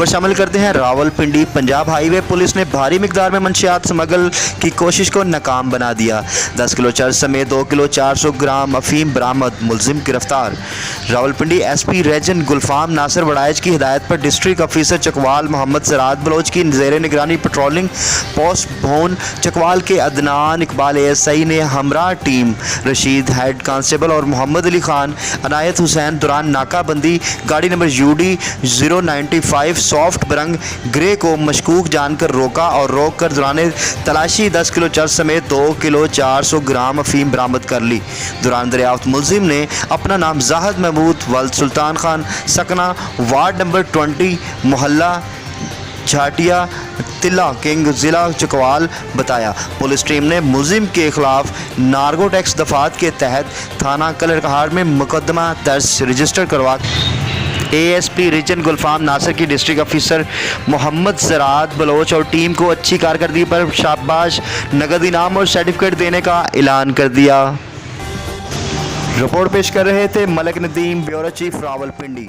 खबर शामिल करते हैं। रावलपिंडी पंजाब हाईवे पुलिस ने भारी मिकदार में मंशियात स्मगल की कोशिश को नाकाम बना दिया। 10 किलो चरस समेत 2 किलो 400 ग्राम अफीम बरामद, मुलजिम गिरफ्तार। रावलपिंडी एसपी रीजन गुलफाम नासिर वड़ाइच की हिदायत पर डिस्ट्रिक्ट ऑफिसर चकवाल मोहम्मद सराद बलोच की ज़ेर निगरानी पेट्रोलिंग पोस्ट भोन चकवाल के अदनान इकबाल ASI ने हमरा टीम रशीद हेड कांस्टेबल और मोहम्मद अली खान अनायत हुसैन दौरान नाकाबंदी गाड़ी नंबर UD 095 सॉफ्ट बरंग ग्रे को मशकूक जानकर रोका और रोक कर दौरान तलाशी 10 किलो चरस समेत 2 किलो 400 ग्राम अफीम बरामद कर ली। दौरान दरियाफ्त मुलजिम ने अपना नाम जाहिद महमूद वल्द सुल्तान खान सकना वार्ड नंबर 20 मोहल्ला झाटिया तिल्ला किंग ज़िला चकवाल बताया। पुलिस टीम ने मुलजिम के खिलाफ नार्को टैक्स दफात के तहत थाना कलरकहार में मुकदमा दर्ज रजिस्टर करवा ASP रीजन गुलफाम नासिर की district officer Mohammad Sarad Bloch और टीम को अच्छी कारकर्दगी पर शाबाश, नगद इनाम और सर्टिफिकेट देने का ऐलान कर दिया। रिपोर्ट पेश कर रहे थे मलिक नदीम, ब्यूरो चीफ, रावलपिंडी।